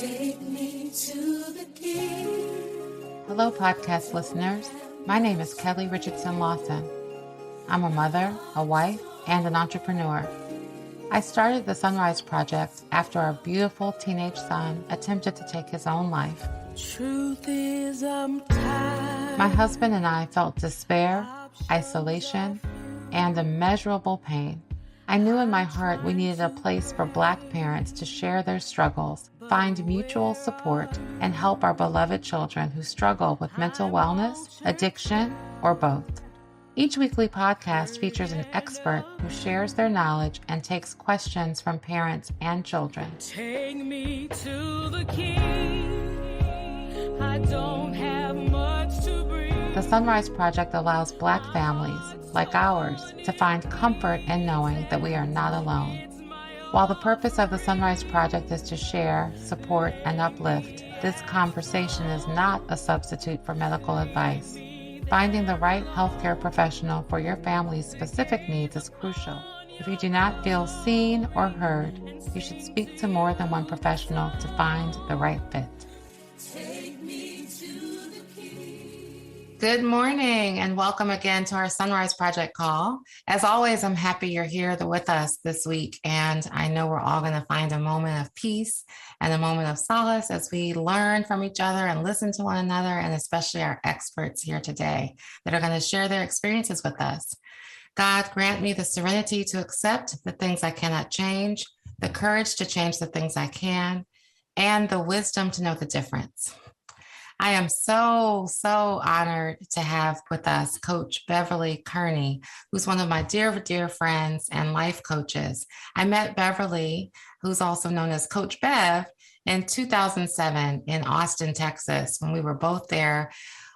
Take me to the king. Hello, podcast listeners. My name is Kelli Richardson Lawson. I'm a mother, a wife, and an entrepreneur. I started the SonRise Project after our beautiful teenage son attempted to take his own life. Truth is, I'm tired. My husband and I felt despair, isolation, and immeasurable pain. I knew in my heart we needed a place for Black parents to share their struggles, find mutual support, and help our beloved children who struggle with mental wellness, addiction, or both. Each weekly podcast features an expert who shares their knowledge and takes questions from parents and children. Take me to the king. I don't have much to bring. The SonRise Project allows Black families, like ours, to find comfort in knowing that we are not alone. While the purpose of the SonRise Project is to share, support, and uplift, this conversation is not a substitute for medical advice. Finding the right healthcare professional for your family's specific needs is crucial. If you do not feel seen or heard, you should speak to more than one professional to find the right fit. Good morning and welcome again to our SonRise Project call. As always, I'm happy you're here with us this week, and I know we're all going to find a moment of peace and a moment of solace as we learn from each other and listen to one another, and especially our experts here today that are going to share their experiences with us. God, grant me the serenity to accept the things I cannot change, the courage to change the things I can, and the wisdom to know the difference. I am so honored to have with us Coach Beverly Kearney, who's one of my dear friends and life coaches. I met Beverly, who's also known as Coach Bev, in 2007 in Austin, Texas, when we were both there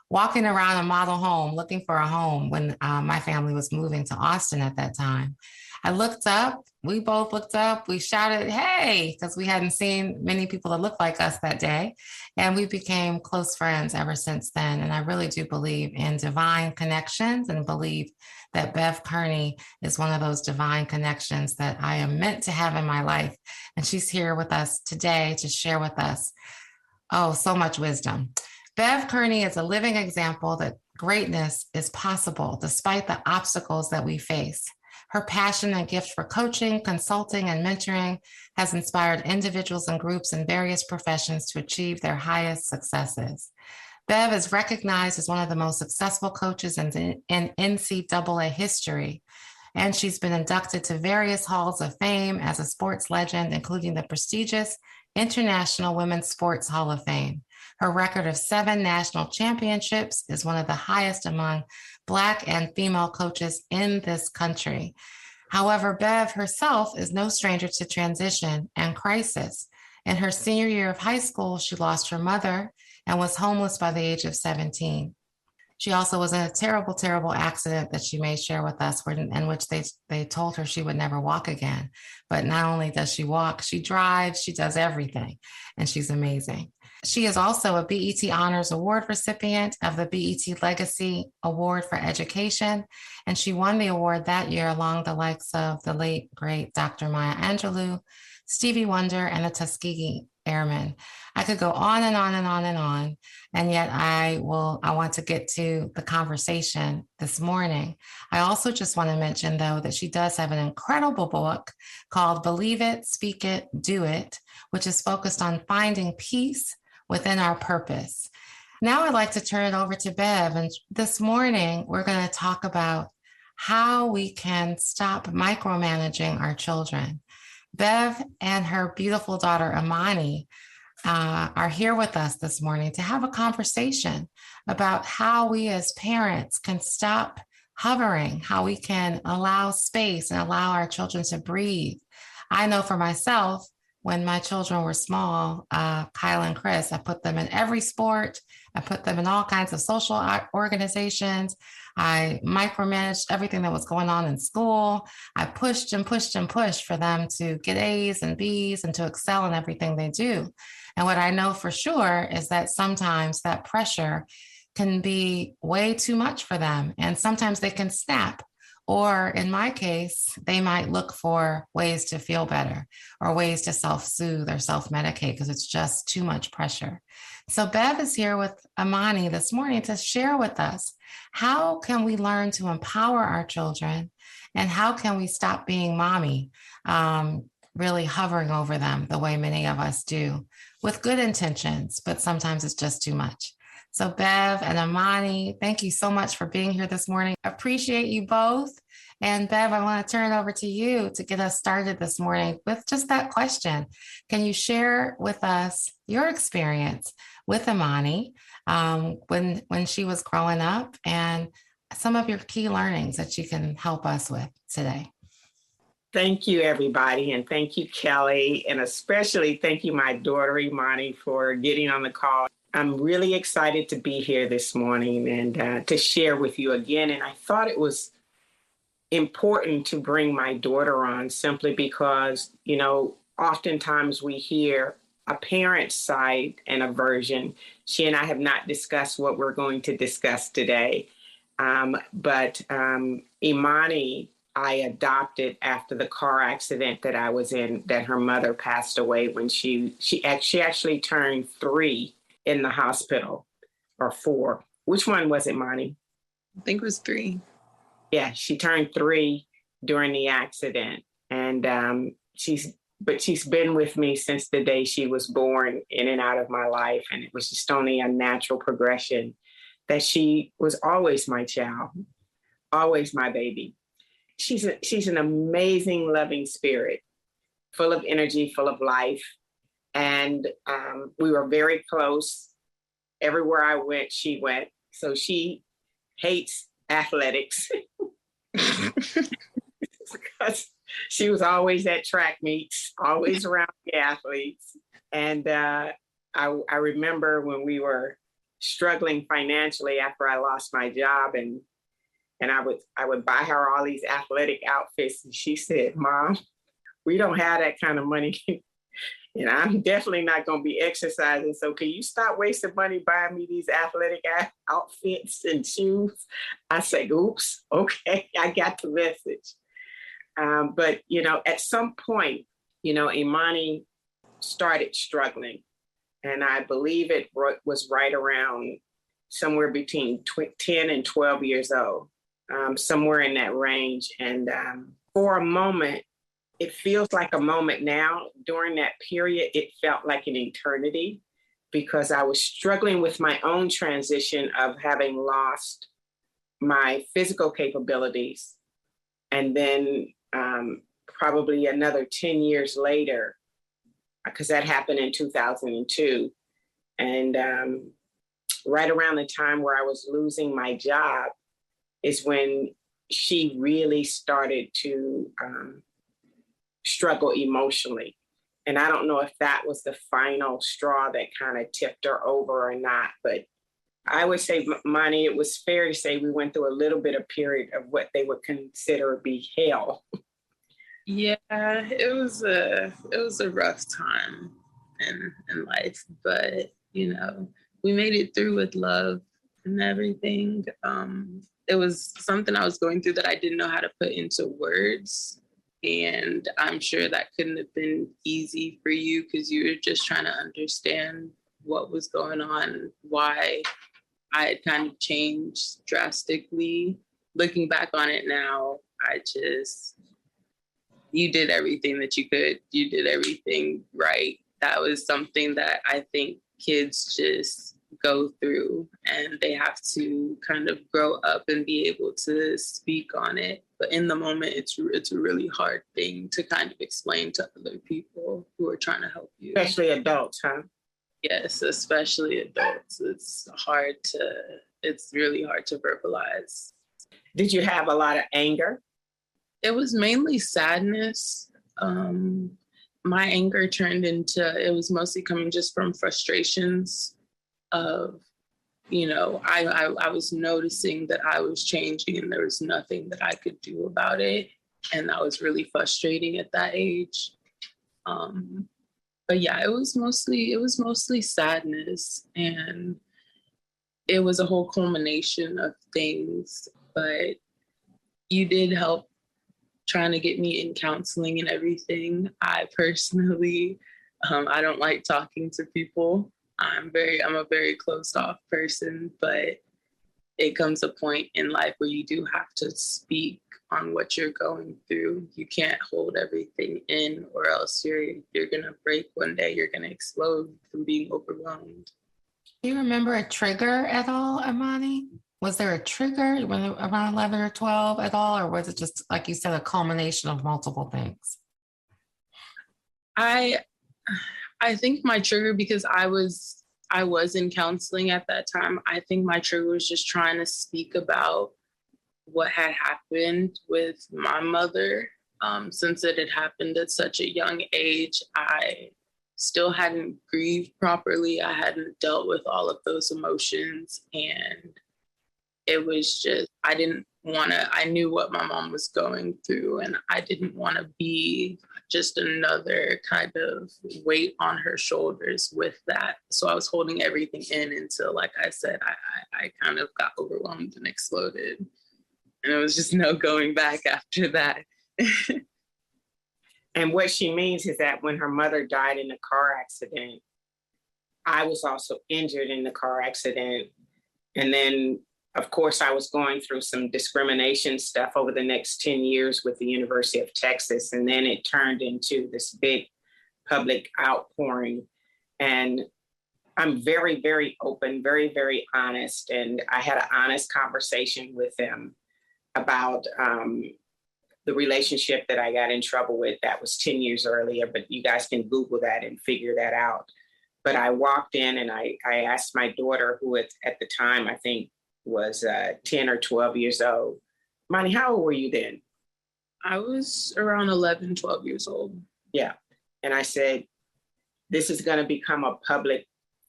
walking around a model home, looking for a home when my family was moving to Austin at that time. I looked up, we both looked up, we shouted, hey, because we hadn't seen many people that looked like us that day. And we became close friends ever since then. And I really do believe in divine connections and believe that Bev Kearney is one of those divine connections that I am meant to have in my life. And she's here with us today to share with us, so much wisdom. Bev Kearney is a living example that greatness is possible despite the obstacles that we face. Her passion and gift for coaching, consulting, and mentoring has inspired individuals and groups in various professions to achieve their highest successes. Bev is recognized as one of the most successful coaches in NCAA history, and she's been inducted to various halls of fame as a sports legend, including the prestigious International Women's Sports Hall of Fame. Her record of 7 national championships is one of the highest among Black and female coaches in this country. However, Bev herself is no stranger to transition and crisis. In her senior year of high school, she lost her mother and was homeless by the age of 17. She also was in a terrible accident that she may share with us, in which they told her she would never walk again. But not only does she walk, she drives, she does everything, and she's amazing. She is also a BET Honors Award recipient of the BET Legacy Award for Education, and she won the award that year along the likes of the late, great Dr. Maya Angelou, Stevie Wonder, and the Tuskegee Airmen. I could go on and on and on and on, and yet I want to get to the conversation this morning. I also just want to mention, though, that she does have an incredible book called Believe It, Speak It, Do It, which is focused on finding peace within our purpose. Now I'd like to turn it over to Bev, and this morning we're going to talk about how we can stop micromanaging our children. Bev and her beautiful daughter, Imani, are here with us this morning to have a conversation about how we as parents can stop hovering, how we can allow space and allow our children to breathe. I know for myself, when my children were small, Kyle and Chris, I put them in every sport. I put them in all kinds of social organizations. I micromanaged everything that was going on in school. I pushed for them to get A's and B's and to excel in everything they do. And what I know for sure is that sometimes that pressure can be way too much for them. And sometimes they can snap Or in my case, they might look for ways to feel better or ways to self-soothe or self-medicate because it's just too much pressure. So Bev is here with Imani this morning to share with us, how can we learn to empower our children, and how can we stop being mommy, really hovering over them the way many of us do with good intentions, but sometimes it's just too much. So Bev and Imani, thank you so much for being here this morning. Appreciate you both. And Bev, I want to turn it over to you to get us started this morning with just that question. Can you share with us your experience with Imani when she was growing up and some of your key learnings that you can help us with today? Thank you, everybody. And thank you, Kelli. And especially thank you, my daughter, Imani, for getting on the call. I'm really excited to be here this morning and to share with you again. And I thought it was important to bring my daughter on simply because, oftentimes we hear a parent's side and a version. She and I have not discussed what we're going to discuss today. But Imani, I adopted after the car accident that I was in, that her mother passed away when she actually turned 3 in the hospital, or 4. Which one was it, Imani? I think it was 3. Yeah, she turned 3 during the accident. And she's been with me since the day she was born, in and out of my life. And it was just only a natural progression that she was always my child, always my baby. She's an amazing, loving spirit, full of energy, full of life. And we were very close. Everywhere I went, she went. So she hates athletics because she was always at track meets, always around the athletes. And I remember when we were struggling financially after I lost my job, and I would buy her all these athletic outfits. And she said, "Mom, we don't have that kind of money. And I'm definitely not going to be exercising. So can you stop wasting money buying me these athletic outfits and shoes?" I said, "Oops, okay, I got the message." But, at some point, Imani started struggling. And I believe it was right around somewhere between 10 and 12 years old, somewhere in that range. And for a moment, it feels like a moment now. During that period, it felt like an eternity because I was struggling with my own transition of having lost my physical capabilities. And then probably another 10 years later, because that happened in 2002. And right around the time where I was losing my job is when she really started to struggle emotionally. And I don't know if that was the final straw that kind of tipped her over or not, but I would say, Imani, it was fair to say we went through a little bit of period of what they would consider be hell. Yeah, it was a rough time in life, but we made it through with love and everything. It was something I was going through that I didn't know how to put into words. And I'm sure that couldn't have been easy for you because you were just trying to understand what was going on, why I had kind of changed drastically. Looking back on it now, you did everything that you could. You did everything right. That was something that I think kids just go through, and they have to kind of grow up and be able to speak on it. But in the moment, it's a really hard thing to kind of explain to other people who are trying to help you. Especially adults, huh? Yes, especially adults. It's really hard to verbalize. Did you have a lot of anger? It was mainly sadness. My anger it was mostly coming just from frustrations of, I was noticing that I was changing and there was nothing that I could do about it. And that was really frustrating at that age. But yeah, it was mostly sadness, and it was a whole culmination of things. But you did help trying to get me in counseling and everything. I personally, I don't like talking to people. I'm a very closed off person, but it comes a point in life where you do have to speak on what you're going through. You can't hold everything in, or else you're gonna break one day. You're gonna explode from being overwhelmed. Do you remember a trigger at all, Imani? Was there a trigger when around 11 or 12 at all, or was it just, like you said, a culmination of multiple things? I think my trigger, because I was in counseling at that time, I think my trigger was just trying to speak about what had happened with my mother. Since it had happened at such a young age, I still hadn't grieved properly. I hadn't dealt with all of those emotions. And it was just, I knew what my mom was going through, and I didn't want to be just another kind of weight on her shoulders with that. So I was holding everything in until, like I said, I kind of got overwhelmed and exploded. And it was just no going back after that. And what she means is that when her mother died in a car accident, I was also injured in the car accident. And then, of course, I was going through some discrimination stuff over the next 10 years with the University of Texas. And then it turned into this big public outpouring. And I'm very, very open, very, very honest. And I had an honest conversation with them about the relationship that I got in trouble with. That was 10 years earlier, but you guys can Google that and figure that out. But I walked in and I asked my daughter, who at the time I think was 10 or 12 years old, Imani, how old were you then? I was around 11, 12 years old. Yeah. And I said, this is going to become a public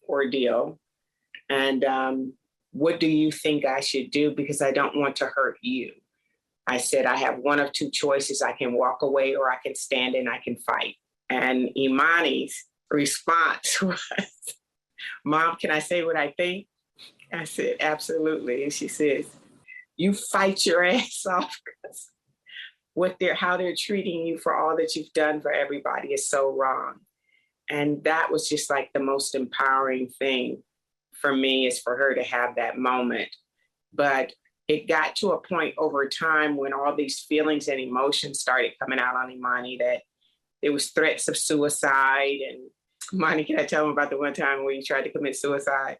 ordeal. And what do you think I should do? Because I don't want to hurt you. I said, I have one of two choices. I can walk away, or I can stand and I can fight. And Imani's response was, Mom, can I say what I think? I said, absolutely. And she says, you fight your ass off. How they're treating you for all that you've done for everybody is so wrong. And that was just like the most empowering thing for me, is for her to have that moment. But it got to a point over time when all these feelings and emotions started coming out on Imani, that there was threats of suicide. And Imani, can I tell them about the one time when you tried to commit suicide?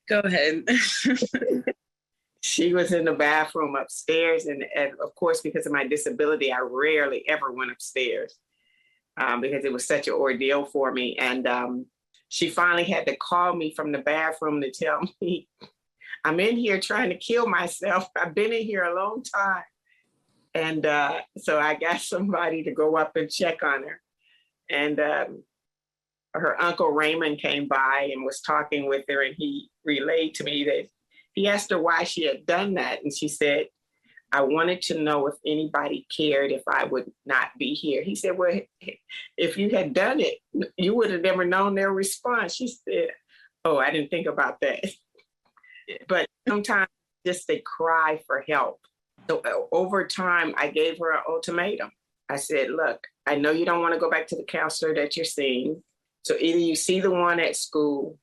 Go ahead. She was in the bathroom upstairs. And of course, because of my disability, I rarely ever went upstairs because it was such an ordeal for me. And she finally had to call me from the bathroom to tell me, I'm in here trying to kill myself. I've been in here a long time. And so I got somebody to go up and check on her. And her uncle Raymond came by and was talking with her, and he relayed to me that he asked her why she had done that. And she said, I wanted to know if anybody cared if I would not be here. He said, well, if you had done it, you would have never known their response. She said, oh, I didn't think about that. But sometimes just they cry for help. So over time, I gave her an ultimatum. I said, look, I know you don't want to go back to the counselor that you're seeing. So either you see the one at school,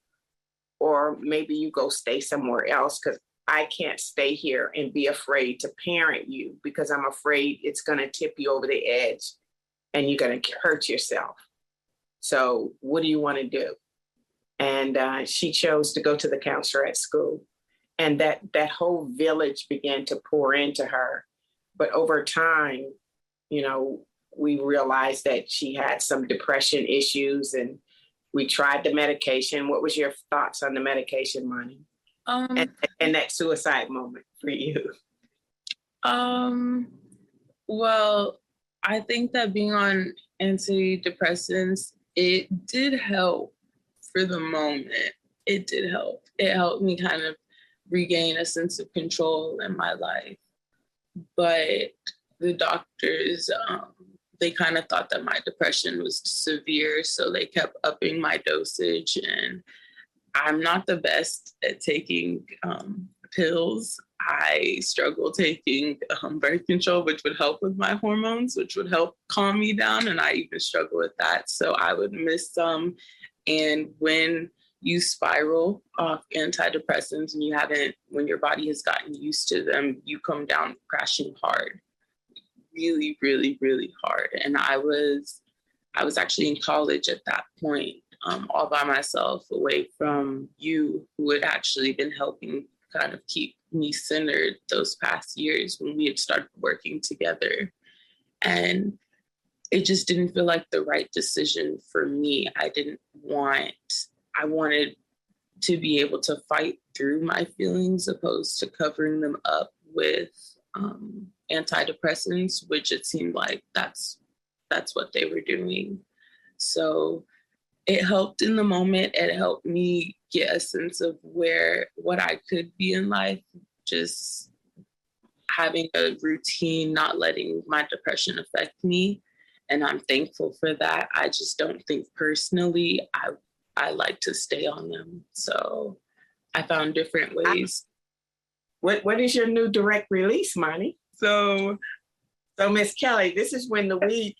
or maybe you go stay somewhere else, because I can't stay here and be afraid to parent you, because I'm afraid it's going to tip you over the edge and you're going to hurt yourself. So what do you want to do? And she chose to go to the counselor at school. And that whole village began to pour into her. But over time, we realized that she had some depression issues, and we tried the medication. What was your thoughts on the medication, Imani? And that suicide moment for you? Well, I think that being on antidepressants, it did help for the moment. It did help. It helped me kind of regain a sense of control in my life. But the doctors, they kind of thought that my depression was severe, so they kept upping my dosage. And I'm not the best at taking pills. I struggle taking birth control, which would help with my hormones, which would help calm me down. And I even struggle with that. So I would miss some. And when you spiral off antidepressants and when your body has gotten used to them, you come down crashing hard, really, really, really hard. And I was actually in college at that point, all by myself, away from you, who had actually been helping kind of keep me centered those past years when we had started working together. And it just didn't feel like the right decision for me. I wanted to be able to fight through my feelings opposed to covering them up with antidepressants, which it seemed like that's what they were doing. So it helped in the moment. It helped me get a sense of what I could be in life, just having a routine, not letting my depression affect me. And I'm thankful for that. I just don't think personally I like to stay on them. So I found different ways. What is your new direct release, Imani? So Miss Kelli, this is when the week.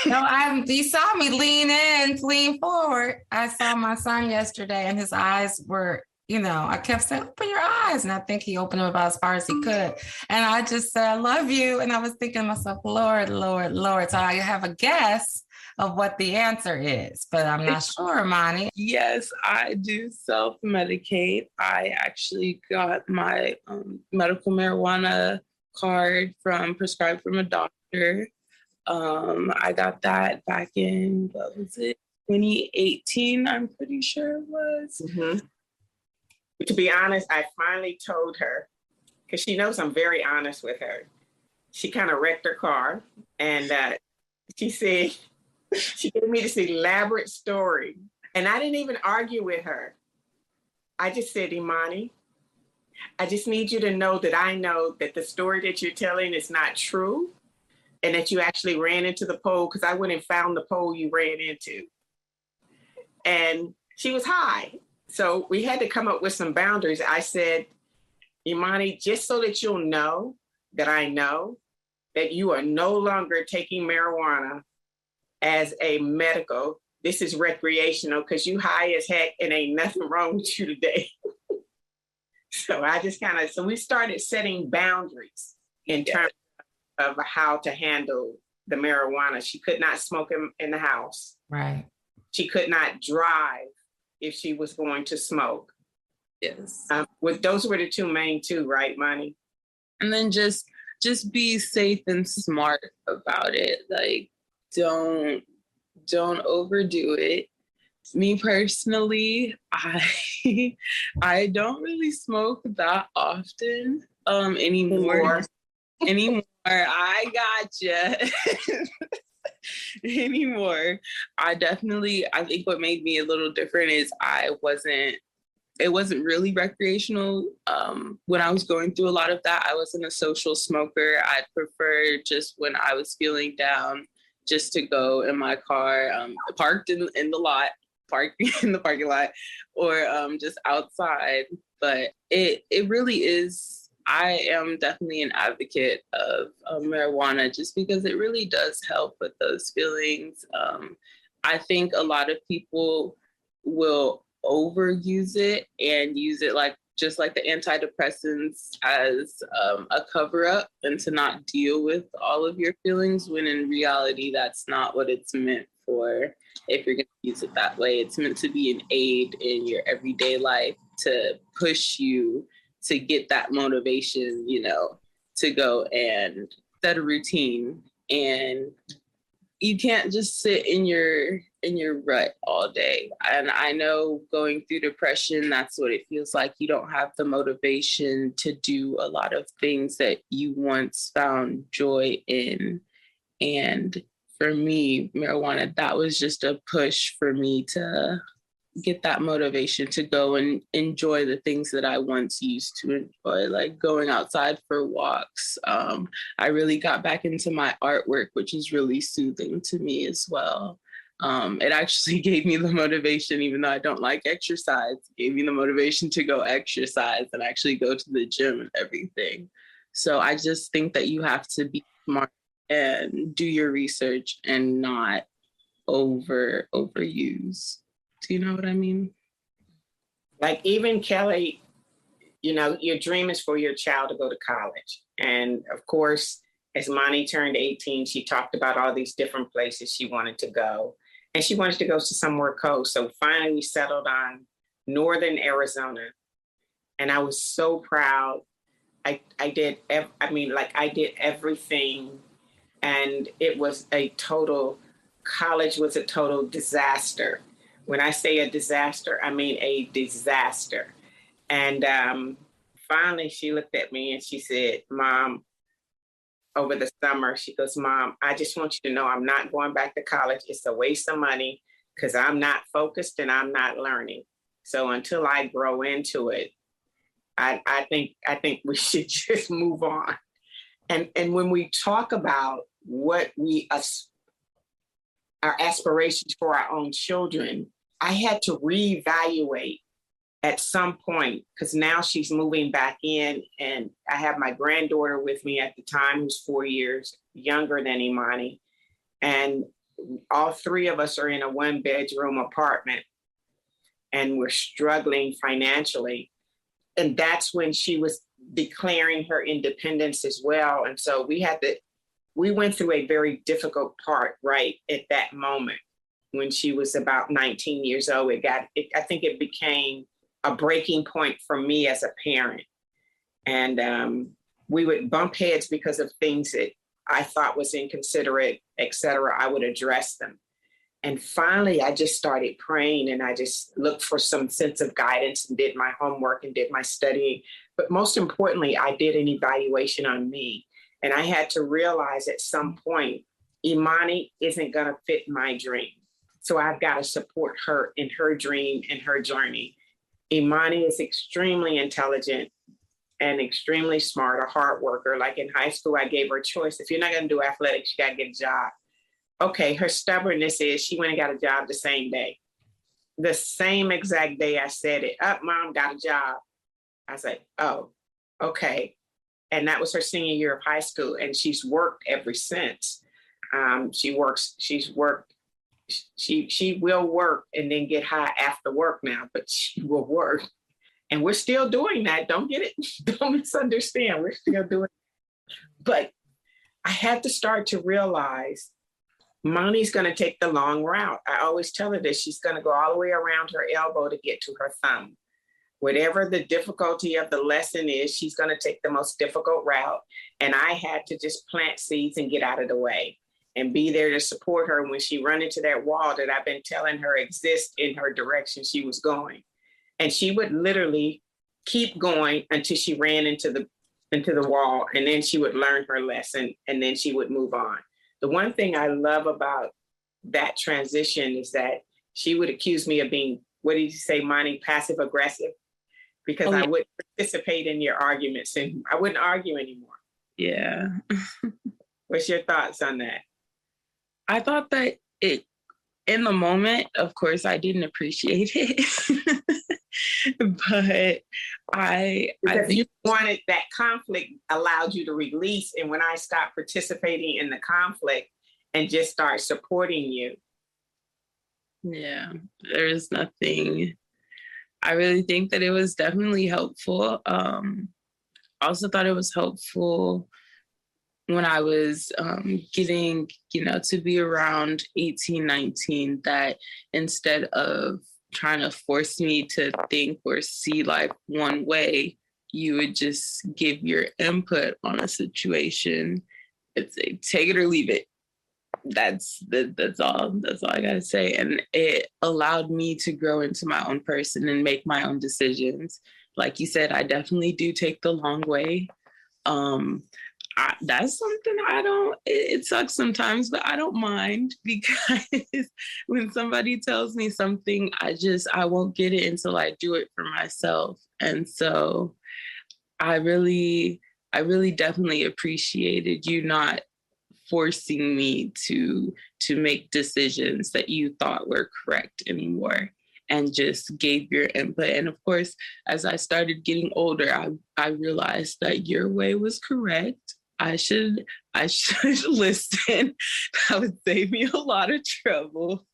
No, you saw me lean forward. I saw my son yesterday and his eyes were, I kept saying, open your eyes. And I think he opened them about as far as he could. And I just said, I love you. And I was thinking to myself, Lord, Lord, Lord. So I have a guess of what the answer is, but I'm not sure, Imani. Yes, I do self-medicate. I actually got my medical marijuana card prescribed from a doctor. I got that back in, 2018, I'm pretty sure it was. Mm-hmm. To be honest, I finally told her, because she knows I'm very honest with her. She kind of wrecked her car, and she said, she gave me this elaborate story, and I didn't even argue with her. I just said, Imani, I just need you to know that I know that the story that you're telling is not true, and that you actually ran into the pole, because I went and found the pole you ran into. And she was high. So we had to come up with some boundaries. I said, Imani, just so that you'll know that I know that you are no longer taking marijuana as a medical. This is recreational, because you high as heck and ain't nothing wrong with you today. So we started setting boundaries in terms of how to handle the marijuana. She could not smoke in the house. Right. She could not drive if she was going to smoke. Yes. Those were the two main, right, Imani? And then just be safe and smart about it. Like, don't overdo it. Me personally, I don't really smoke that often anymore. I gotcha. Anymore. I think what made me a little different is it wasn't really recreational. When I was going through a lot of that, I wasn't a social smoker. I preferred just when I was feeling down, just to go in my car, parked in the parking lot, or just outside. But it really is. I am definitely an advocate of marijuana, just because it really does help with those feelings. I think a lot of people will overuse it and use it just like the antidepressants as a cover up, and to not deal with all of your feelings, when in reality, that's not what it's meant for. If you're going to use it that way, it's meant to be an aid in your everyday life, to push you to get that motivation, to go and set a routine. And you can't just sit in your rut all day. And I know going through depression, that's what it feels like. You don't have the motivation to do a lot of things that you once found joy in. And for me, marijuana, that was just a push for me to get that motivation to go and enjoy the things that I once used to enjoy, like going outside for walks. I really got back into my artwork, which is really soothing to me as well. It actually gave me the motivation, even though I don't like exercise, it gave me the motivation to go exercise and actually go to the gym and everything. So I just think that you have to be smart and do your research and not overuse. Do you know what I mean? Like even Kelli, your dream is for your child to go to college. And of course, as Imani turned 18, she talked about all these different places she wanted to go. And she wanted to go to somewhere coast. So finally we settled on Northern Arizona. And I was so proud. I did everything. And it was college was a total disaster. When I say a disaster, I mean a disaster. And finally she looked at me and she said, Mom, over the summer, she goes, Mom, I just want you to know I'm not going back to college. It's a waste of money because I'm not focused and I'm not learning. So until I grow into it, I think we should just move on. And when we talk about what our aspirations for our own children, I had to reevaluate at some point, because now she's moving back in, and I have my granddaughter with me at the time, who's 4 years younger than Imani. And all three of us are in a 1-bedroom apartment, and we're struggling financially. And that's when she was declaring her independence as well. And so we went through a very difficult part right at that moment. When she was about 19 years old, I think it became a breaking point for me as a parent. And we would bump heads because of things that I thought was inconsiderate, et cetera. I would address them. And finally, I just started praying, and I just looked for some sense of guidance and did my homework and did my studying. But most importantly, I did an evaluation on me. And I had to realize at some point, Imani isn't going to fit my dream. So I've got to support her in her dream and her journey. Imani is extremely intelligent and extremely smart, a hard worker. Like in high school, I gave her a choice. If you're not going to do athletics, you got to get a job. Okay, her stubbornness is she went and got a job the same day. The same exact day I said it, Mom, got a job. I was like, oh, okay. And that was her senior year of high school. And she's worked ever since. She will work and then get high after work now, but she will work. And we're still doing that. Don't misunderstand. We're still doing it. But I had to start to realize Imani's going to take the long route. I always tell her this. She's going to go all the way around her elbow to get to her thumb. Whatever the difficulty of the lesson is, she's going to take the most difficult route. And I had to just plant seeds and get out of the way and be there to support her when she run into that wall that I've been telling her exists in her direction she was going. And she would literally keep going until she ran into the wall, and then she would learn her lesson, and then she would move on. The one thing I love about that transition is that she would accuse me of being, what did you say, Imani, passive aggressive? Because I wouldn't participate in your arguments and I wouldn't argue anymore. Yeah. What's your thoughts on that? I thought that in the moment, of course, I didn't appreciate it. But you wanted that conflict allowed you to release. And when I stopped participating in the conflict and just start supporting you. Yeah, there is nothing. I really think that it was definitely helpful. I also thought it was helpful when I was getting, to be around 18, 19, that instead of trying to force me to think or see life one way, you would just give your input on a situation. It's a take it or leave it. That's all I gotta say. And it allowed me to grow into my own person and make my own decisions. Like you said, I definitely do take the long way. That's something it sucks sometimes, but I don't mind, because when somebody tells me something, I won't get it until I do it for myself. And so I really definitely appreciated you not forcing me to make decisions that you thought were correct anymore, and just gave your input. And of course, as I started getting older, I realized that your way was correct. I should listen. That would save me a lot of trouble.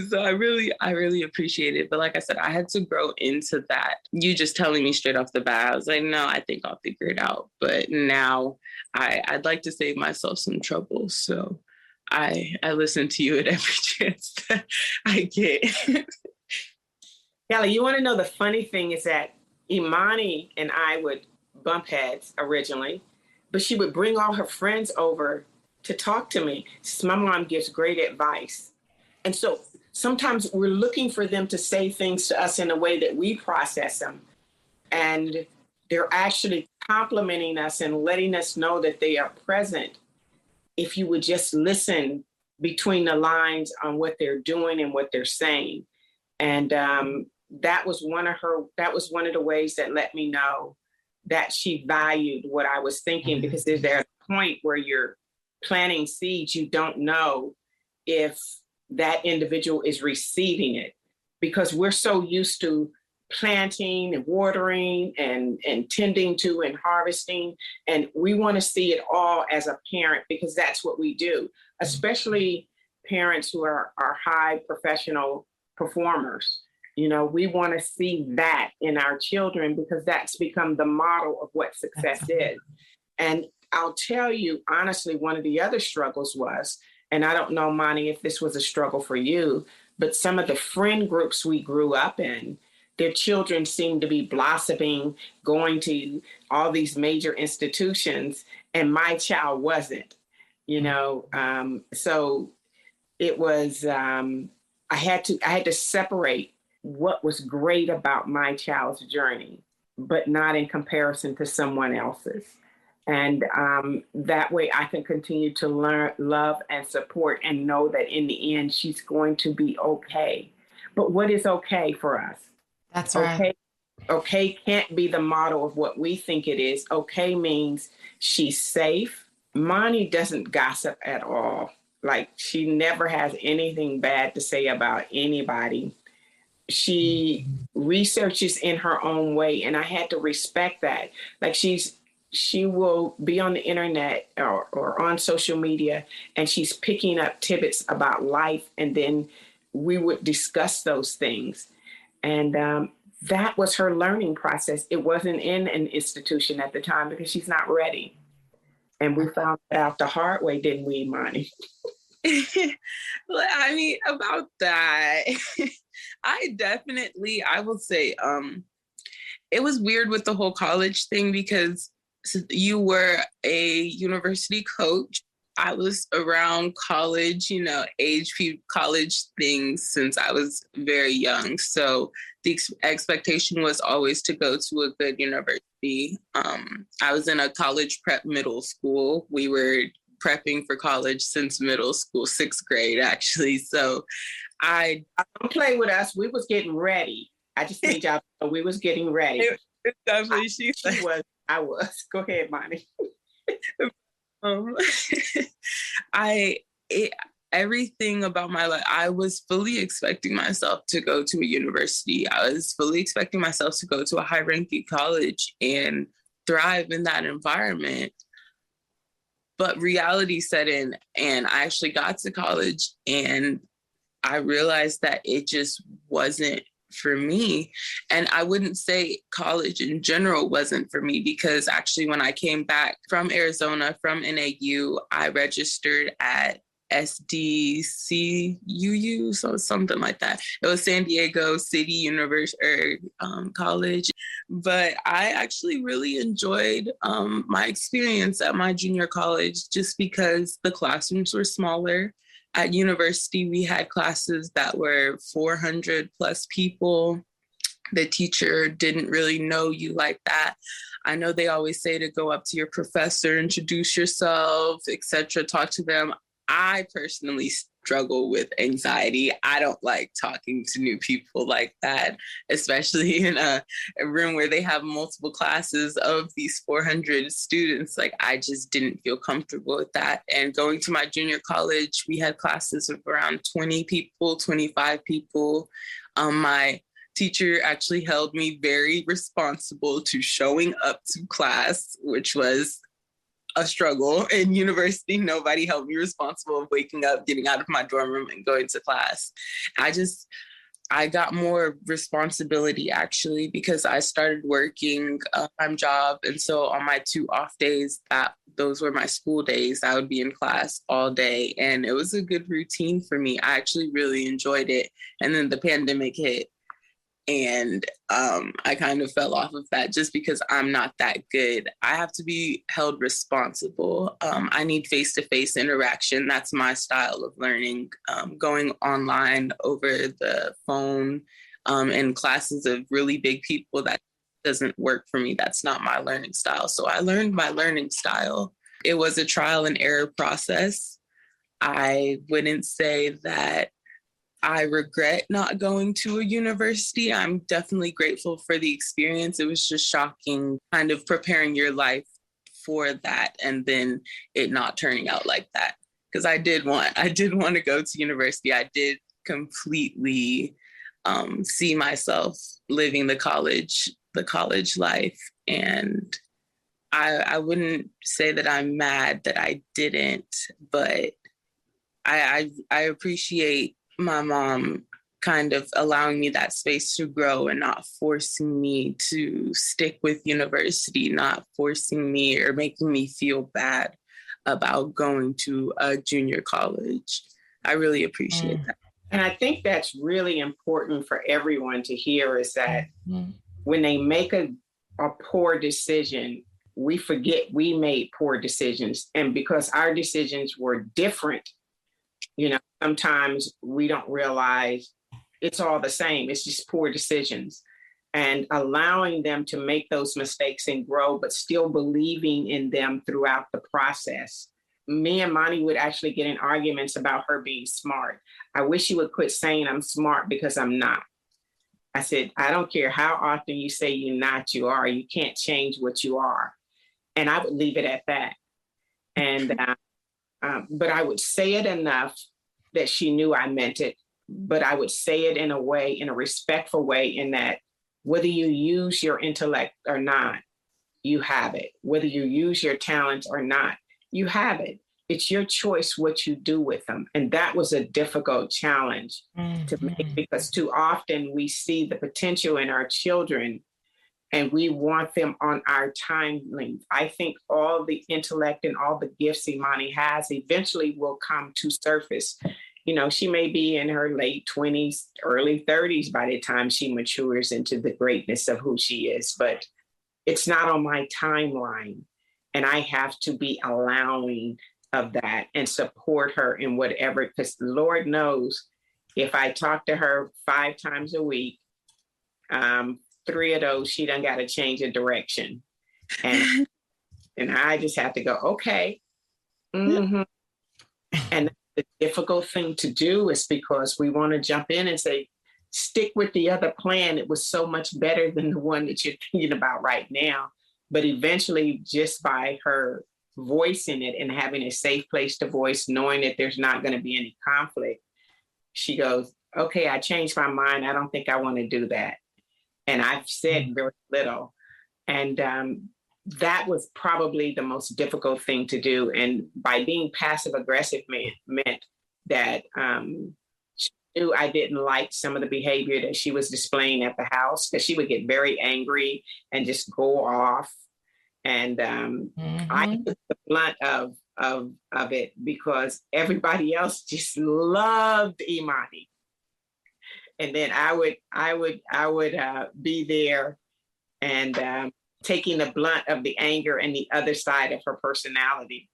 So I really appreciate it. But like I said, I had to grow into that. You just telling me straight off the bat, I was like, no, I think I'll figure it out. But now I'd like to save myself some trouble. So I listen to you at every chance that I get. Kelli, you want to know the funny thing is that Imani and I would bump heads originally, but she would bring all her friends over to talk to me. My mom gives great advice. And so sometimes we're looking for them to say things to us in a way that we process them. And they're actually complimenting us and letting us know that they are present. If you would just listen between the lines on what they're doing and what they're saying. And that was one of the ways that let me know that she valued what I was thinking, because there's a point where you're planting seeds, you don't know if that individual is receiving it, because we're so used to planting and watering and tending to and harvesting. And we want to see it all as a parent, because that's what we do, especially parents who are high professional performers. You know, we want to see that in our children, because that's become the model of what success is. And I'll tell you, honestly, one of the other struggles was, and I don't know, Imani, if this was a struggle for you, but some of the friend groups we grew up in, their children seemed to be blossoming, going to all these major institutions, and my child wasn't, you know. So it was, I had to separate what was great about my child's journey, but not in comparison to someone else's. And that way I can continue to learn, love, and support, and know that in the end, she's going to be okay. But what is okay for us? That's right. Okay can't be the model of what we think it is. Okay means she's safe. Imani doesn't gossip at all. Like, she never has anything bad to say about anybody. She researches in her own way, and I had to respect that. Like, she will be on the internet or on social media, and she's picking up tidbits about life, and then we would discuss those things. And that was her learning process. It wasn't in an institution at the time, because she's not ready. And we found out the hard way, didn't we, Imani? I mean, about that, I will say, it was weird with the whole college thing, because you were a university coach. I was around college, college things since I was very young. So the expectation was always to go to a good university. I was in a college prep middle school. We were prepping for college since middle school, 6th grade, actually. So don't play with us. We was getting ready. I just need y'all to know we was getting ready. I was. Go ahead, Imani. Everything about my life, I was fully expecting myself to go to a university. I was fully expecting myself to go to a high-ranking college and thrive in that environment. But reality set in, and I actually got to college, and I realized that it just wasn't for me. And I wouldn't say college in general wasn't for me, because actually when I came back from Arizona, from NAU, I registered at SDCUU, so something like that. It was San Diego City University College. But I actually really enjoyed my experience at my junior college, just because the classrooms were smaller. At university, we had classes that were 400 plus people. The teacher didn't really know you like that. I know they always say to go up to your professor, introduce yourself, etc., talk to them. I personally struggle with anxiety. I don't like talking to new people like that, especially in a room where they have multiple classes of these 400 students. Like, I just didn't feel comfortable with that. And going to my junior college, we had classes of around 20 people, 25 people. My teacher actually held me very responsible to showing up to class, which was a struggle. In university, nobody held me responsible of waking up, getting out of my dorm room and going to class. I got more responsibility actually because I started working a part-time job. And so on my 2 off days, those were my school days, I would be in class all day. And it was a good routine for me. I actually really enjoyed it. And then the pandemic hit. And I kind of fell off of that just because I'm not that good. I have to be held responsible. I need face-to-face interaction. That's my style of learning. Going online over the phone in classes of really big people, that doesn't work for me. That's not my learning style. So I learned my learning style. It was a trial and error process. I wouldn't say that I regret not going to a university. I'm definitely grateful for the experience. It was just shocking, kind of preparing your life for that and then it not turning out like that. Because I did want to go to university. I did completely see myself living the college life. And I wouldn't say that I'm mad that I didn't, but I appreciate my mom kind of allowing me that space to grow and not forcing me to stick with university, not forcing me or making me feel bad about going to a junior college. I really appreciate that. And I think that's really important for everyone to hear is that when they make a poor decision, we forget we made poor decisions. And because our decisions were different, sometimes we don't realize it's all the same. It's just poor decisions. And allowing them to make those mistakes and grow, but still believing in them throughout the process. Me and Imani would actually get in arguments about her being smart. I wish you would quit saying I'm smart because I'm not. I said, I don't care how often you say you're not, you are. You can't change what you are. And I would leave it at that. And but I would say it enough that she knew I meant it, but I would say it in a respectful way, in that whether you use your intellect or not, you have it. Whether you use your talents or not, you have it. It's your choice what you do with them. And that was a difficult challenge to make, because too often we see the potential in our children and we want them on our timeline. I think all the intellect and all the gifts Imani has eventually will come to surface. She may be in her late 20s, early 30s by the time she matures into the greatness of who she is, but it's not on my timeline. And I have to be allowing of that and support her in whatever, because the Lord knows if I talk to her 5 times a week, 3 of those, she done got to change a direction. And I just have to go, okay. Mm-hmm. And the difficult thing to do is because we want to jump in and say, stick with the other plan. It was so much better than the one that you're thinking about right now. But eventually, just by her voicing it and having a safe place to voice, knowing that there's not going to be any conflict, she goes, okay, I changed my mind. I don't think I want to do that. And I've said very little. And that was probably the most difficult thing to do. And by being passive aggressive meant that she knew I didn't like some of the behavior that she was displaying at the house, because she would get very angry and just go off. And I took the blunt of it because everybody else just loved Imani. And then I would be there and taking the blunt of the anger and the other side of her personality.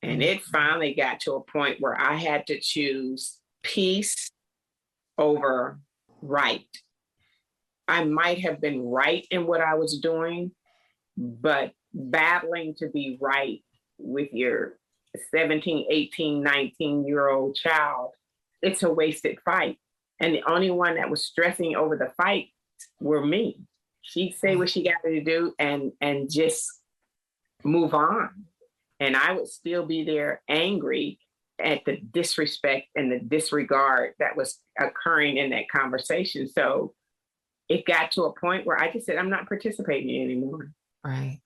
And it finally got to a point where I had to choose peace over right. I might have been right in what I was doing, but battling to be right with your 17, 18, 19-year-old child, it's a wasted fight. And the only one that was stressing over the fight were me. She'd say what she got to do and just move on. And I would still be there angry at the disrespect and the disregard that was occurring in that conversation. So it got to a point where I just said, I'm not participating anymore. Right.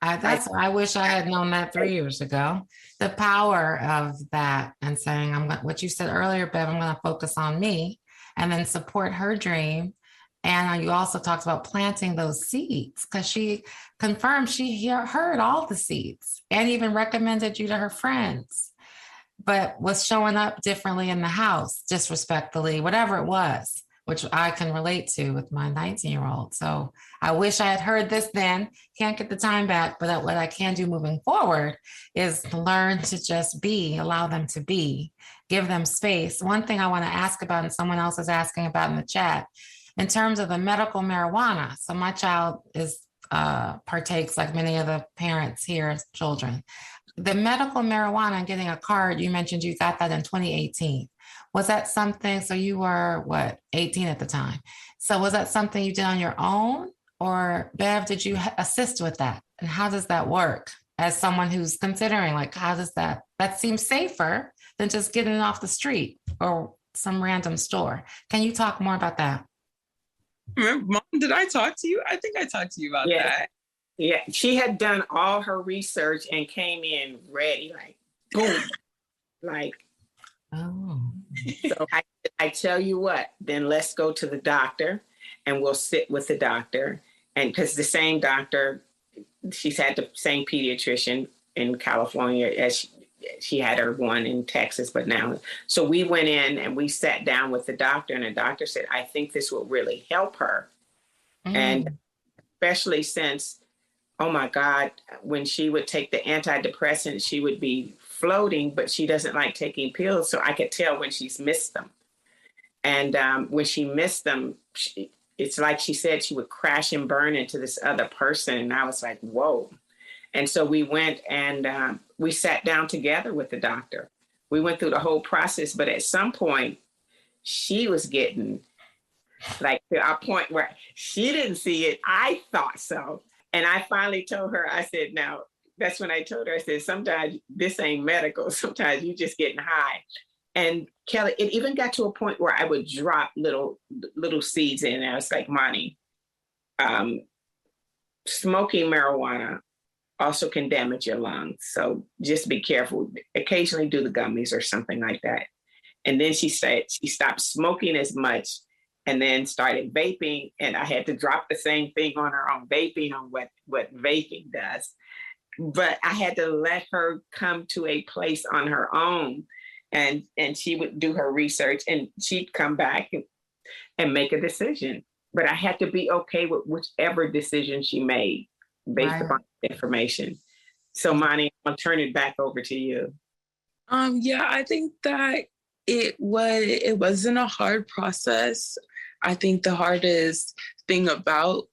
I wish I had known that 3 years ago. The power of that and saying, what you said earlier, Bev, I'm going to focus on me and then support her dream. And you also talked about planting those seeds because she confirmed she heard all the seeds and even recommended you to her friends, but was showing up differently in the house, disrespectfully, whatever it was, which I can relate to with my 19-year-old. So I wish I had heard this then. Can't get the time back, but what I can do moving forward is learn to just be, allow them to be, give them space. One thing I want to ask about, and someone else is asking about in the chat, in terms of the medical marijuana. So my child partakes like many of the parents here, children. The medical marijuana and getting a card, you mentioned you got that in 2018. Was that something, so you were 18 at the time. So was that something you did on your own, or Bev, did you assist with that? And how does that work as someone who's considering, how does that seems safer than just getting it off the street or some random store? Can you talk more about that? Mom, did I talk to you? I think I talked to you about that. Yeah, she had done all her research and came in ready, boom, Oh. So I tell you what, then let's go to the doctor and we'll sit with the doctor. And because the same doctor, she's had the same pediatrician in California as she had her one in Texas, but now. So we went in and we sat down with the doctor, and the doctor said, I think this will really help her. And especially since, oh my God, when she would take the antidepressant, she would be floating, but she doesn't like taking pills. So I could tell when she's missed them. And when she missed them, it's like she said, she would crash and burn into this other person. And I was like, whoa. And so we went and we sat down together with the doctor. We went through the whole process, but at some point she was getting to our point where she didn't see it. I thought so. And I finally told her, I said, now, that's when I told her, I said, sometimes this ain't medical. Sometimes you just getting high. And Kelli, it even got to a point where I would drop little seeds in. And I was like, Imani, smoking marijuana also can damage your lungs. So just be careful. Occasionally do the gummies or something like that. And then she said she stopped smoking as much and then started vaping. And I had to drop the same thing on her on vaping, on what vaping does. But I had to let her come to a place on her own. And she would do her research and she'd come back and make a decision. But I had to be okay with whichever decision she made based upon the information. So Imani, I'll turn it back over to you. Yeah, I think that it wasn't a hard process. I think the hardest thing about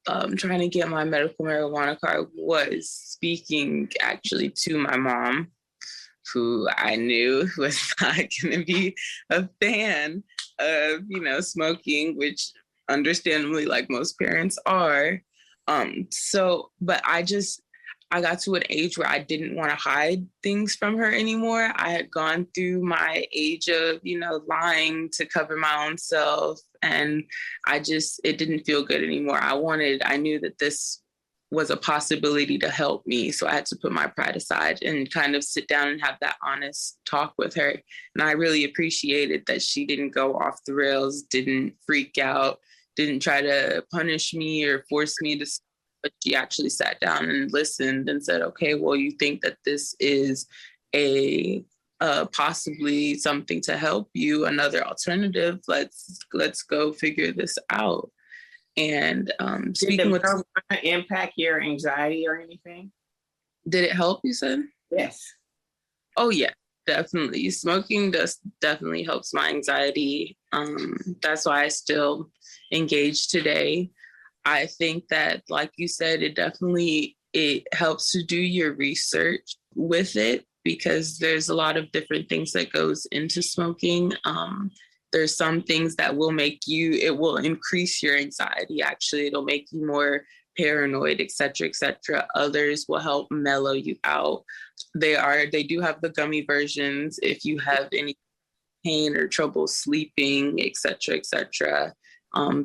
trying to get my medical marijuana card was speaking actually to my mom, who I knew was not going to be a fan of, smoking, which understandably, like most parents are. But I got to an age where I didn't want to hide things from her anymore. I had gone through my age of, lying to cover my own self. And it didn't feel good anymore. I knew that this was a possibility to help me. So I had to put my pride aside and kind of sit down and have that honest talk with her. And I really appreciated that she didn't go off the rails, didn't freak out, didn't try to punish me or force me to, but she actually sat down and listened and said, okay, well, you think that this is a possibly something to help you, another alternative, let's go figure this out. And speaking with impact your anxiety or anything? Did it help, you said? Yes. Oh yeah, definitely. Smoking definitely helps my anxiety. That's why I still engage today. I think that, like you said, it helps to do your research with it, because there's a lot of different things that goes into smoking. There's some things that it will increase your anxiety. Actually, it'll make you more paranoid, et cetera, et cetera. Others will help mellow you out. They do have the gummy versions if you have any pain or trouble sleeping, et cetera, et cetera.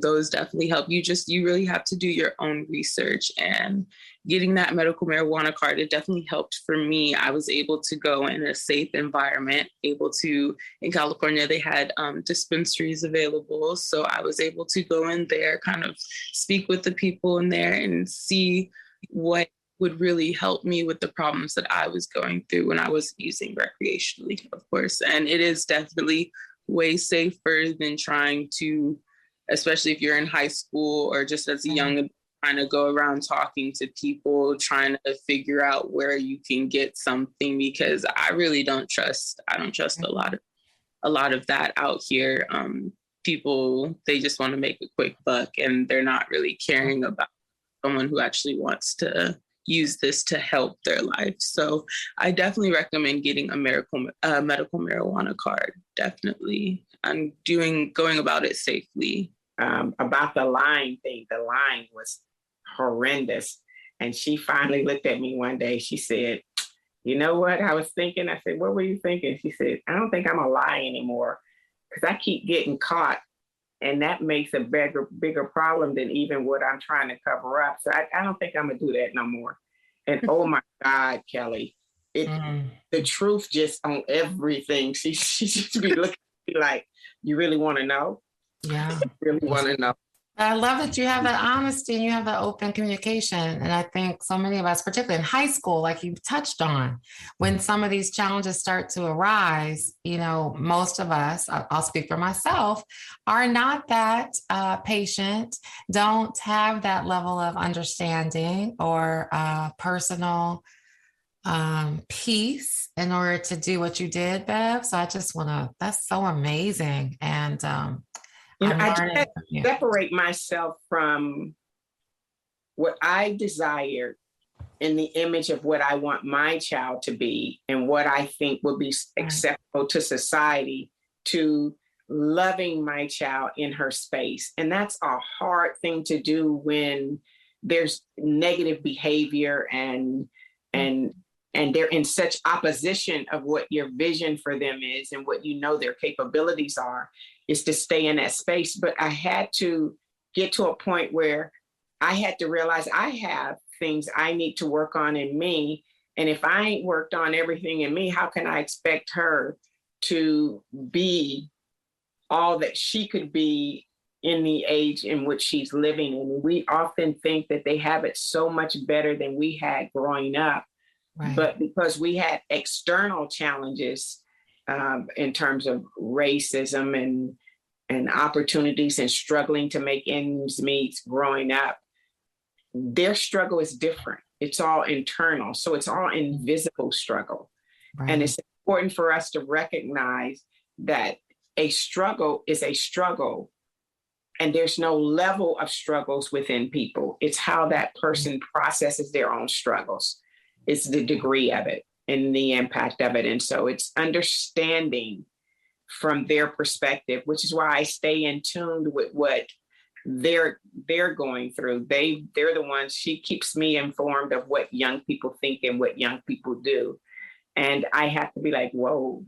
Those definitely help. You really have to do your own research, and getting that medical marijuana card, it definitely helped for me. I was able to go in a safe environment, in California, they had dispensaries available. So I was able to go in there, kind of speak with the people in there and see what would really help me with the problems that I was going through when I was using recreationally, of course. And it is definitely way safer than trying to, especially if you're in high school or just as a young adult, trying to go around talking to people, trying to figure out where you can get something, because I really don't trust a lot of that out here. People, they just want to make a quick buck, and they're not really caring about someone who actually wants to use this to help their life. So I definitely recommend getting a medical marijuana card, definitely. I'm going about it safely. About the line thing, the line was horrendous. And she finally looked at me one day. She said, "You know what I was thinking?" I said, "What were you thinking?" She said, "I don't think I'm gonna lie anymore, because I keep getting caught. And that makes a bigger problem than even what I'm trying to cover up. So I don't think I'm gonna do that no more." And oh my God, Kelli, the truth just on everything. She just be looking at me like, "You really want to know?" Yeah. I really want to know. I love that you have that honesty and you have that open communication. And I think so many of us, particularly in high school, like you touched on, when some of these challenges start to arise, most of us, I'll speak for myself, are not that patient, don't have that level of understanding or personal peace in order to do what you did, Bev. So I just that's so amazing. And I just separate myself from what I desire in the image of what I want my child to be and what I think will be acceptable to society, to loving my child in her space. And that's a hard thing to do when there's negative behavior and they're in such opposition of what your vision for them is and what their capabilities are, is to stay in that space. But I had to get to a point where I had to realize I have things I need to work on in me. And if I ain't worked on everything in me, how can I expect her to be all that she could be in the age in which she's living? And we often think that they have it so much better than we had growing up. Right. But because we had external challenges in terms of racism and opportunities and struggling to make ends meet growing up, their struggle is different. It's all internal. So it's all invisible struggle. Right. And it's important for us to recognize that a struggle is a struggle. And there's no level of struggles within people. It's how that person processes their own struggles. It's the degree of it and the impact of it. And so it's understanding from their perspective, which is why I stay in tune with what they're going through. They're the ones, she keeps me informed of what young people think and what young people do. And I have to be like, whoa.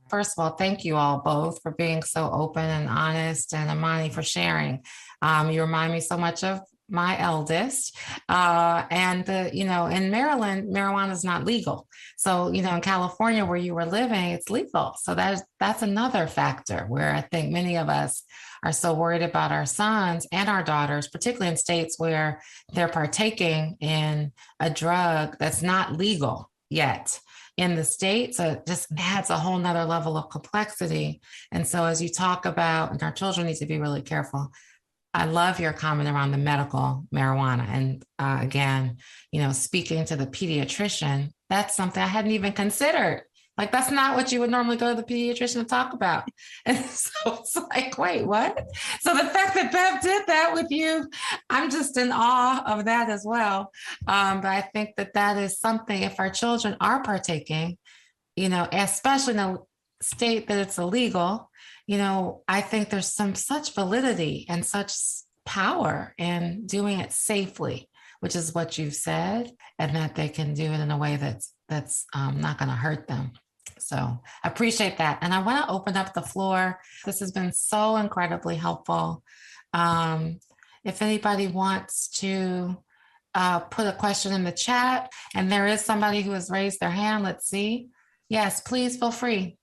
First of all, thank you all both for being so open and honest, and Imani for sharing. You remind me so much of my eldest. In Maryland, marijuana is not legal. So, in California where you were living, it's legal. So that's another factor where I think many of us are so worried about our sons and our daughters, particularly in states where they're partaking in a drug that's not legal yet in the States. So it just adds a whole nother level of complexity. And so as you talk about, and our children need to be really careful, I love your comment around the medical marijuana. And again, speaking to the pediatrician, that's something I hadn't even considered. Like, that's not what you would normally go to the pediatrician to talk about. And so it's like, wait, what? So the fact that Bev did that with you, I'm just in awe of that as well. But I think that is something, if our children are partaking, especially in a state that it's illegal, I think there's such validity and such power in doing it safely, which is what you've said, and that they can do it in a way that's not going to hurt them. So I appreciate that. And I want to open up the floor. This has been so incredibly helpful. If anybody wants to put a question in the chat, and there is somebody who has raised their hand. Let's see. Yes, please feel free.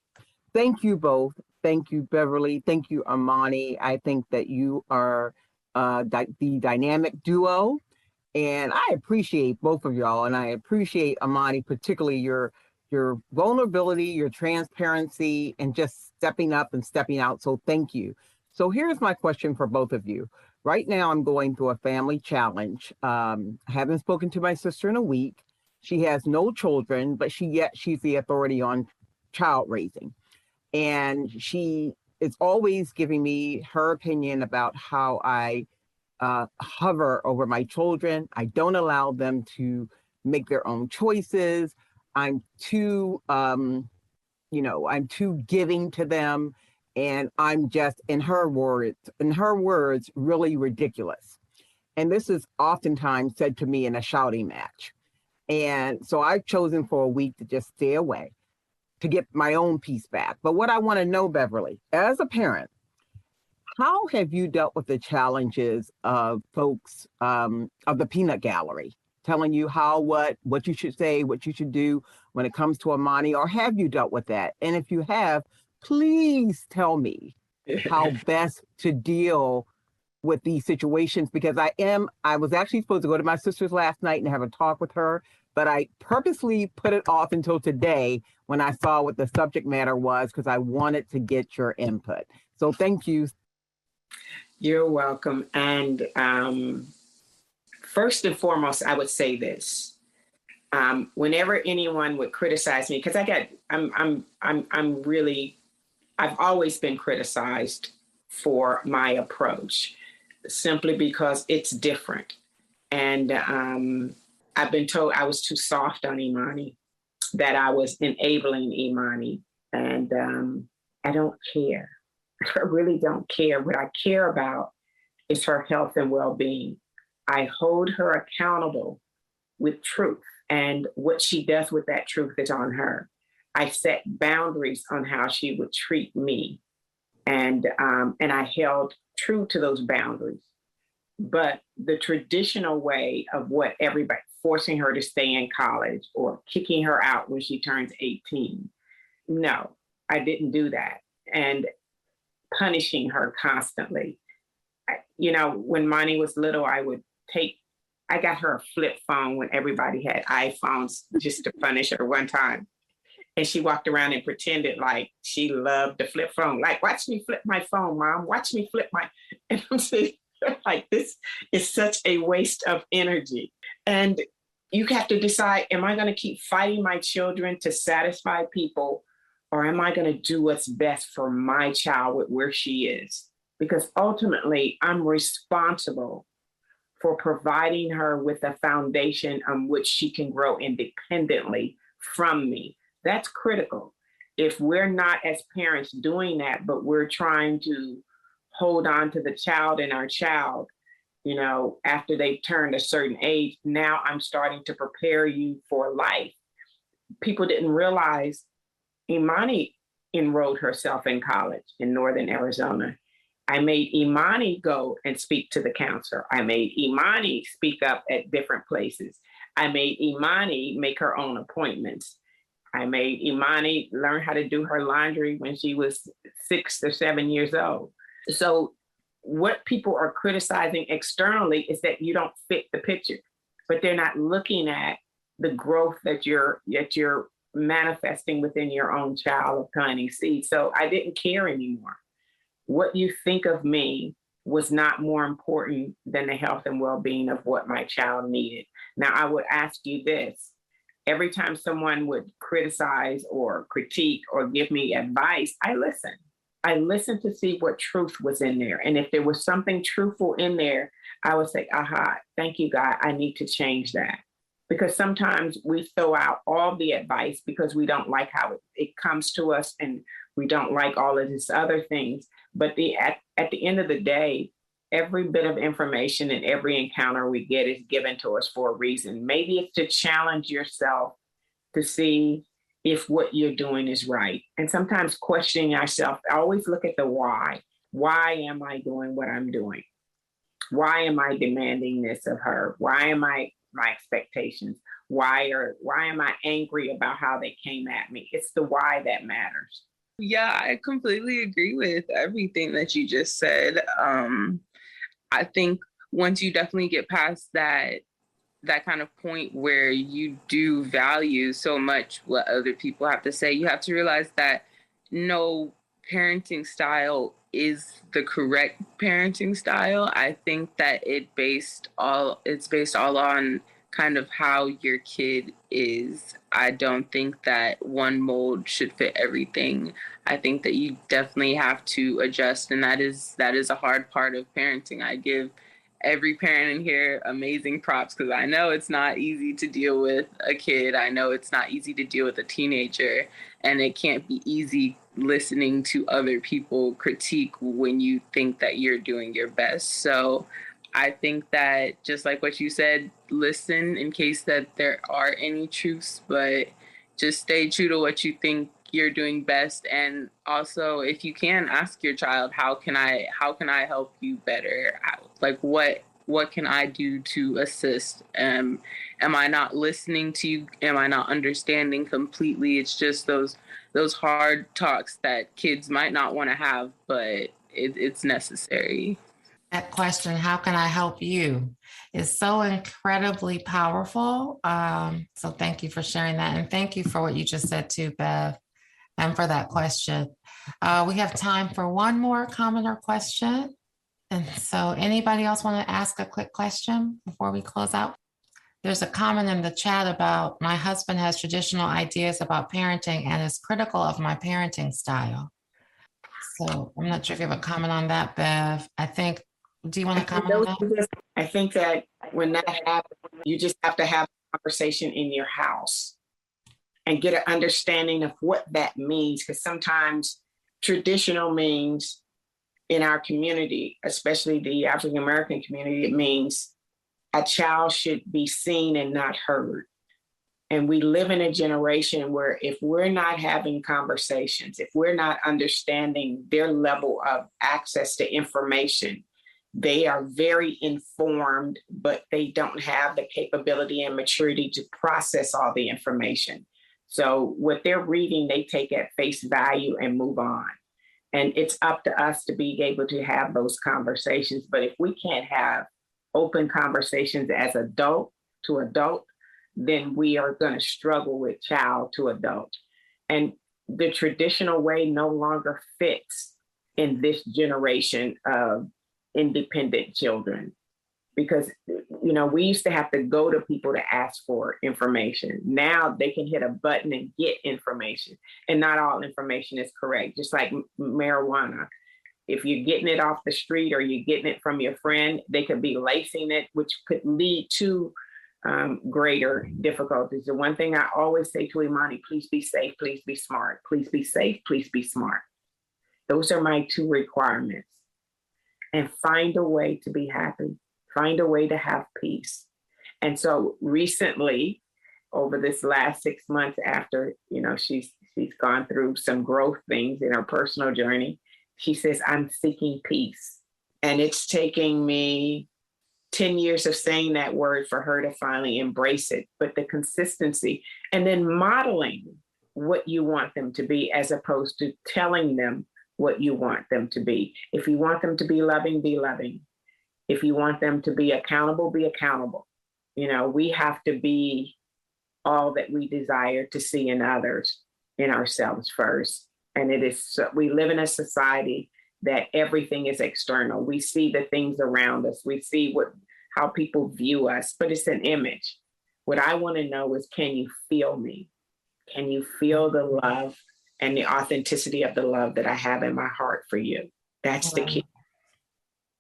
Thank you both. Thank you, Beverly. Thank you, Imani. I think that you are the dynamic duo, and I appreciate both of y'all, and I appreciate Imani, particularly your vulnerability, your transparency, and just stepping up and stepping out. So thank you. So here's my question for both of you. Right now, I'm going through a family challenge. I haven't spoken to my sister in a week. She has no children, but she's the authority on child raising. And she is always giving me her opinion about how I hover over my children. I don't allow them to make their own choices. I'm too, I'm too giving to them. And I'm just, in her words, really ridiculous. And this is oftentimes said to me in a shouting match. And so I've chosen for a week to just stay away to get my own peace back. But what I want to know, Beverly, as a parent, how have you dealt with the challenges of folks of the peanut gallery telling you what you should say, what you should do when it comes to Imani, or have you dealt with that? And if you have, please tell me how best to deal with these situations, because I was actually supposed to go to my sister's last night and have a talk with her, but I purposely put it off until today when I saw what the subject matter was, because I wanted to get your input. So thank you. You're welcome. And first and foremost, I would say this. Whenever anyone would criticize me, because I've always been criticized for my approach, simply because it's different. And I've been told I was too soft on Imani, that I was enabling Imani. And I don't care. I really don't care. What I care about is her health and well-being. I hold her accountable with truth, and what she does with that truth is on her. I set boundaries on how she would treat me, and I held true to those boundaries. But the traditional way of what everybody, forcing her to stay in college or kicking her out when she turns 18, no, I didn't do that. And punishing her constantly. When Imani was little, I got her a flip phone when everybody had iPhones, just to punish her one time. And she walked around and pretended like she loved the flip phone. Like, watch me flip my phone, Mom. Watch me flip my, and I'm saying, like, this is such a waste of energy. And you have to decide, am I going to keep fighting my children to satisfy people, or am I going to do what's best for my child with where she is? Because ultimately, I'm responsible for providing her with a foundation on which she can grow independently from me. That's critical. If we're not, as parents, doing that, but we're trying to hold on to the child in our child, after they've turned a certain age, now I'm starting to prepare you for life. People didn't realize Imani enrolled herself in college in Northern Arizona. I made Imani go and speak to the counselor. I made Imani speak up at different places. I made Imani make her own appointments. I made Imani learn how to do her laundry when she was 6 or 7 years old. So what people are criticizing externally is that you don't fit the picture, but they're not looking at the growth that you're manifesting within your own child of planting seeds. So I didn't care anymore. What you think of me was not more important than the health and well-being of what my child needed. Now, I would ask you this. Every time someone would criticize or critique or give me advice, I listen. I listened to see what truth was in there. And if there was something truthful in there, I would say, aha, thank you, God, I need to change that. because sometimes we throw out all the advice because we don't like how it comes to us, and we don't like all of these other things. But at the end of the day, every bit of information and every encounter we get is given to us for a reason. Maybe it's to challenge yourself to see if what you're doing is right. And sometimes questioning yourself, always look at the why. Why am I doing what I'm doing? Why am I demanding this of her? Why am I my expectations? Why am I angry about how they came at me? It's the why that matters. Yeah, I completely agree with everything that you just said. I think once you definitely get past that kind of point where you do value so much what other people have to say, you have to realize that no parenting style is the correct parenting style. I think that it's based all on kind of how your kid is. I don't think that one mold should fit everything. I think that you definitely have to adjust, and that is a hard part of parenting. I give every parent in here amazing props because I know it's not easy to deal with a kid. I know it's not easy to deal with a teenager, and it can't be easy listening to other people critique when you think that you're doing your best. So I think that just like what you said, listen in case that there are any truths, but just stay true to what you think you're doing best. And also, if you can, ask your child, how can I help you better? Like what can I do to assist? Am I not listening to you? Am I not understanding completely? It's just those hard talks that kids might not want to have, but it's necessary. That question, how can I help you, is so incredibly powerful. So thank you for sharing that. And thank you for what you just said too, Bev, and for that question. We have time for one more comment or question. And so anybody else want to ask a quick question before we close out? There's a comment in the chat about my husband has traditional ideas about parenting and is critical of my parenting style. So I'm not sure if you have a comment on that, Bev. Do you want to comment on that? I think that when that happens, you just have to have a conversation in your house and get an understanding of what that means. Because sometimes traditional means in our community, especially the African American community, it means a child should be seen and not heard. And we live in a generation where if we're not having conversations, if we're not understanding their level of access to information, they are very informed, but they don't have the capability and maturity to process all the information. So what they're reading, they take at face value and move on. And it's up to us to be able to have those conversations. But if we can't have open conversations as adult to adult, then we are going to struggle with child to adult. And the traditional way no longer fits in this generation of independent children, because we used to have to go to people to ask for information. Now they can hit a button and get information, and not all information is correct. Just like marijuana, if you're getting it off the street or you're getting it from your friend, they could be lacing it, which could lead to greater difficulties. The one thing I always say to Imani, please be safe, please be smart, please be safe, please be smart. Those are my two requirements. And find a way to be happy, find a way to have peace. And so recently, over this last 6 months after, she's gone through some growth things in her personal journey, she says, I'm seeking peace. And it's taking me 10 years of saying that word for her to finally embrace it. But the consistency and then modeling what you want them to be, as opposed to telling them what you want them to be. If you want them to be loving, be loving. If you want them to be accountable, be accountable. We have to be all that we desire to see in others, in ourselves first. And we live in a society that everything is external. We see the things around us. We see how people view us, but it's an image. What I want to know is, can you feel me? Can you feel the love and the authenticity of the love that I have in my heart for you? That's the key.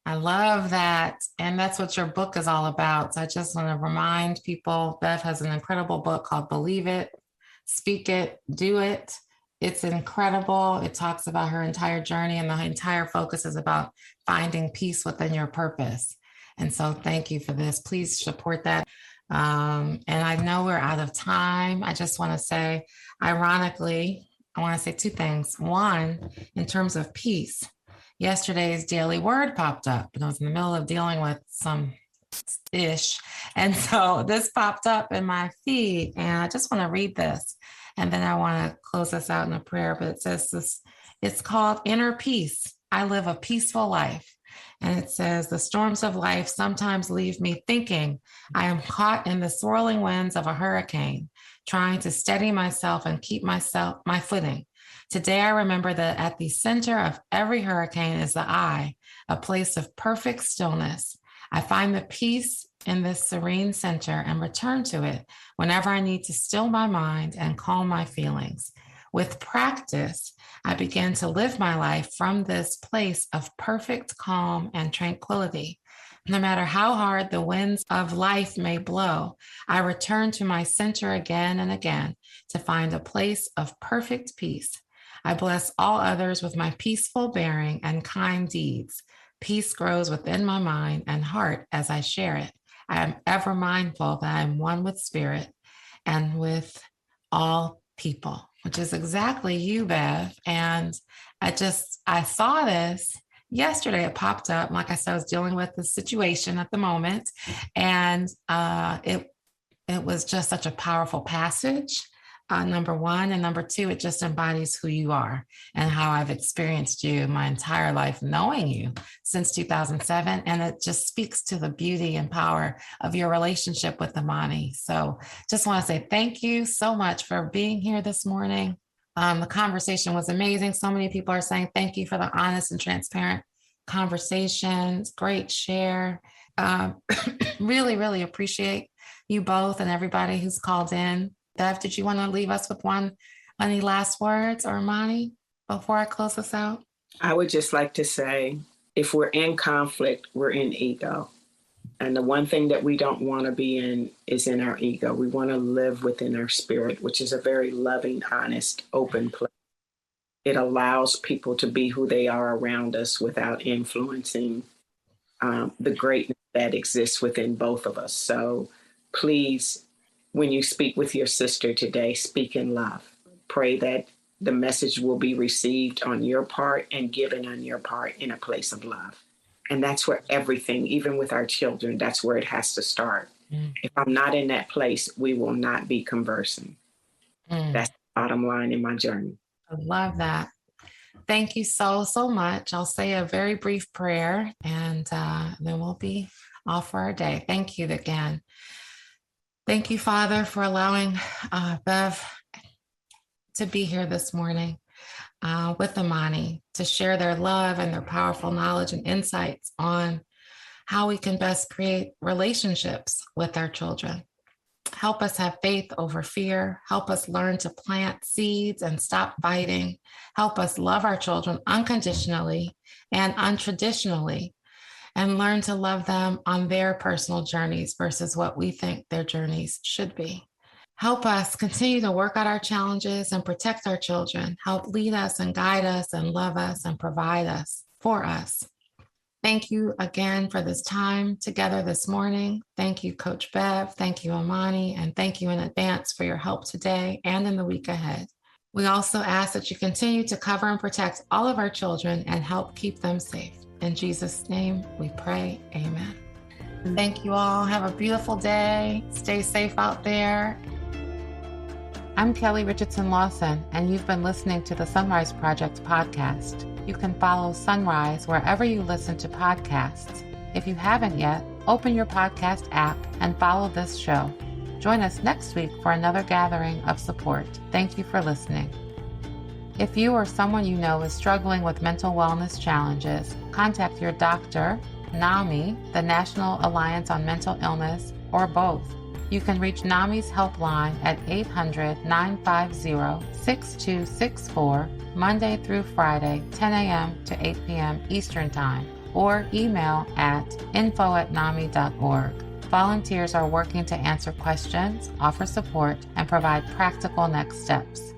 I love that. And that's what your book is all about. So I just want to remind people, Bev has an incredible book called Believe It, Speak It, Do It. It's incredible. It talks about her entire journey, and the entire focus is about finding peace within your purpose. And so thank you for this. Please support that. And I know we're out of time. I just want to say, ironically, I want to say two things. One, in terms of peace, yesterday's daily word popped up, and I was in the middle of dealing with some ish. And so this popped up in my feed, and I just want to read this. And then I want to close this out in a prayer. But it says this, it's called Inner Peace. I live a peaceful life. And it says, the storms of life sometimes leave me thinking I am caught in the swirling winds of a hurricane, trying to steady myself and keep my footing. Today, I remember that at the center of every hurricane is the eye, a place of perfect stillness. I find the peace in this serene center and return to it whenever I need to still my mind and calm my feelings. With practice, I begin to live my life from this place of perfect calm and tranquility. No matter how hard the winds of life may blow, I return to my center again and again to find a place of perfect peace. I bless all others with my peaceful bearing and kind deeds. Peace grows within my mind and heart as I share it. I am ever mindful that I am one with spirit and with all people, which is exactly you, Bev. And I saw this yesterday. It popped up. Like I said, I was dealing with the situation at the moment, and it was just such a powerful passage. Number one, and number two, it just embodies who you are and how I've experienced you my entire life, knowing you since 2007. And it just speaks to the beauty and power of your relationship with Imani. So just want to say thank you so much for being here this morning. The conversation was amazing. So many people are saying thank you for the honest and transparent conversations. Great share. Really, really appreciate you both and everybody who's called in. Bev, did you want to leave us with any last words, or Imani, before I close this out? I would just like to say, if we're in conflict, we're in ego. And the one thing that we don't want to be in is in our ego. We want to live within our spirit, which is a very loving, honest, open place. It allows people to be who they are around us without influencing the greatness that exists within both of us. So please, when you speak with your sister today, speak in love. Pray that the message will be received on your part and given on your part in a place of love. And that's where everything, even with our children, that's where it has to start. If I'm not in that place, we will not be conversing. That's the bottom line in my journey. I love that. Thank you so, so much. I'll say a very brief prayer, and then we'll be off for our day. Thank you again. Thank you, Father, for allowing Bev to be here this morning with Imani to share their love and their powerful knowledge and insights on how we can best create relationships with our children. Help us have faith over fear. Help us learn to plant seeds and stop fighting. Help us love our children unconditionally and untraditionally, and learn to love them on their personal journeys versus what we think their journeys should be. Help us continue to work out our challenges and protect our children. Help lead us and guide us and love us and provide us for us. Thank you again for this time together this morning. Thank you, Coach Bev. Thank you, Imani. And thank you in advance for your help today and in the week ahead. We also ask that you continue to cover and protect all of our children and help keep them safe. In Jesus' name, we pray. Amen. Thank you all. Have a beautiful day. Stay safe out there. I'm Kelli Richardson Lawson, and you've been listening to the SonRise Project podcast. You can follow SonRise wherever you listen to podcasts. If you haven't yet, open your podcast app and follow this show. Join us next week for another gathering of support. Thank you for listening. If you or someone you know is struggling with mental wellness challenges, contact your doctor, NAMI, the National Alliance on Mental Illness, or both. You can reach NAMI's helpline at 800-950-6264, Monday through Friday, 10 a.m. to 8 p.m. Eastern Time. or email at info@nami.org. Volunteers are working to answer questions, offer support, and provide practical next steps.